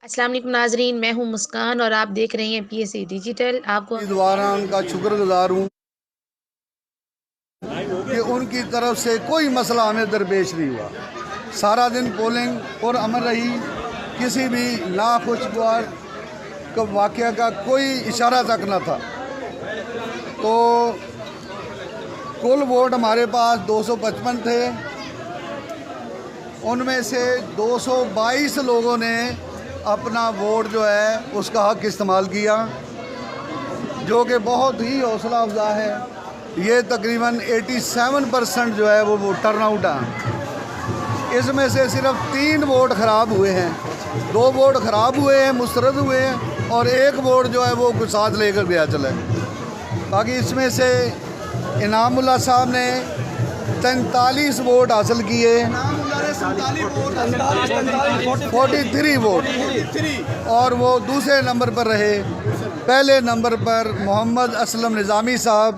अस्सलाम वालेकुम नाजरीन, मैं हूं मुस्कान और आप देख रहे हैं पीएसए डिजिटल। आपको द्वारा उनका शुक्रगुजार हूँ कि उनकी तरफ से कोई मसला हमें दरपेश नहीं हुआ। सारा दिन पोलिंग और अमन रही, किसी भी नाखुशगवार वाक़या का कोई इशारा तक न था। तो कुल वोट हमारे पास 255 थे, उनमें से 222 लोगों ने अपना वोट जो है उसका हक इस्तेमाल किया, जो कि बहुत ही हौसला अफजा है। ये तकरीबन 87% जो है वो टर्नआउट है। इसमें से सिर्फ 3 वोट ख़राब हुए हैं, 2 वोट ख़राब हुए हैं, मुस्तरद हुए हैं, और 1 वोट जो है वो कुछ साथ लेकर गया चले। बाकी इसमें से इनामुल्लाह साहब ने 43 वोट हासिल किए, 43 वोट, और वो दूसरे नंबर पर रहे। पहले नंबर पर मोहम्मद असलम निज़ामी साहब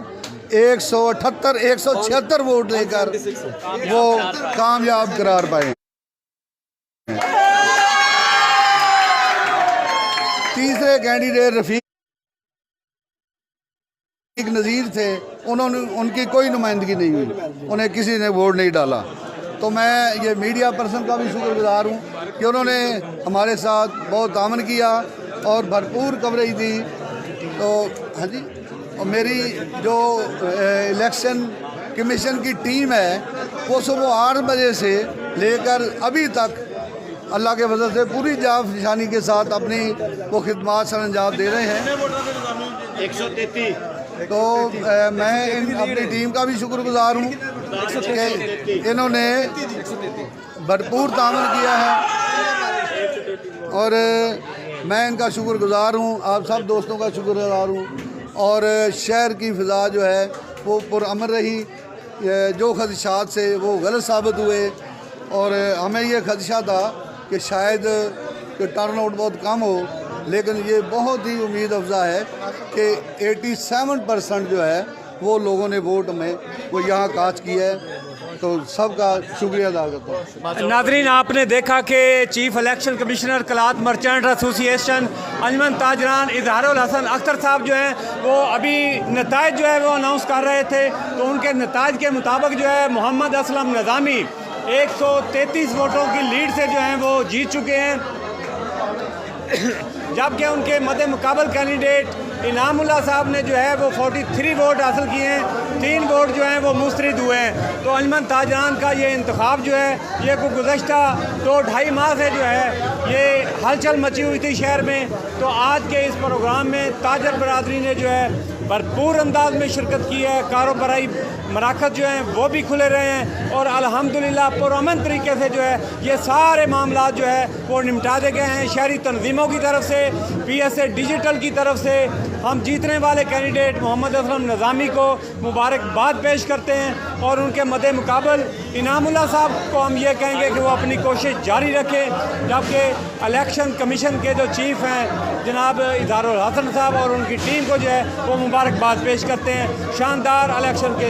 176 वोट लेकर वो कामयाब करार पाए। तीसरे कैंडिडेट रफ़ीक नज़ीर थे, उनकी कोई नुमाइंदगी नहीं हुई, उन्हें किसी ने वोट नहीं डाला। तो मैं ये मीडिया पर्सन का भी शुक्रगुजार हूँ कि उन्होंने हमारे साथ बहुत तामन किया और भरपूर कवरेज दी। तो हाँ जी, और मेरी जो इलेक्शन कमीशन की टीम है वो सुबह 8 बजे से लेकर अभी तक अल्लाह के फजल से पूरी जाफ निशानी के साथ अपनी वो खिदमत सर अंजाम दे रहे हैं। 133। तो मैं अपनी टीम का भी शुक्रगुजार हूँ कि इन्होंने भरपूर तामन किया है, और मैं इनका शुक्रगुजार हूँ। आप सब दोस्तों का शुक्रगुजार हूँ। और शहर की फ़िज़ा जो है वो पुरअमन रही, जो खदशात से वो गलत साबित हुए, और हमें ये खदशा था कि शायद कि टर्नआउट बहुत कम हो, लेकिन ये बहुत ही उम्मीद अफजा है कि 87% जो है वो लोगों ने वोट में वो यहाँ कास्ट किया है। तो सबका शुक्रिया अदा करता हूँ। नाज़रीन, आपने देखा कि chief election commissioner cloth merchant association Anjuman Tajran Izharul Hasan Akhtar साहब जो हैं वो अभी नताइज जो है वो अनाउंस कर रहे थे। तो उनके नताइज के मुताबिक जो है मोहम्मद असलम निज़ामी 133 वोटों की लीड से जो हैं वो जीत चुके हैं, जबकि उनके मद्दे मुकाबल कैंडिडेट इनामुल्लाह साहब ने जो है वो 43 वोट हासिल किए हैं, 3 वोट जो हैं वो मुस्तरद हुए हैं। तो अंजमन ताजरान का ये इंतखाब जो है ये को गुज़श्ता 2-2.5 माह से जो है ये हलचल मची हुई थी शहर में। तो आज के इस प्रोग्राम में ताजर बरादरी ने जो है भरपूर अंदाज में शिरकत की है। कारोबारी मराकज़ जो हैं वो भी खुले रहे हैं, और अल्हम्दुलिल्लाह पुरअमन तरीके से जो है ये सारे मामला जो है वो निपटा दे गए हैं। शहरी तंजीमों की तरफ से, पीएसए डिजिटल की तरफ से हम जीतने वाले कैंडिडेट मोहम्मद असलम निज़ामी को मुबारकबाद पेश करते हैं, और उनके मद्दे मुकाबल इनामुल्लाह साहब को हम ये कहेंगे कि वो अपनी कोशिश जारी रखें। जबकि इलेक्शन कमीशन के जो चीफ हैं जनाब इजहारुल हसन साहब और उनकी टीम को जो है वो मुबारकबाद पेश करते हैं शानदार इलेक्शन के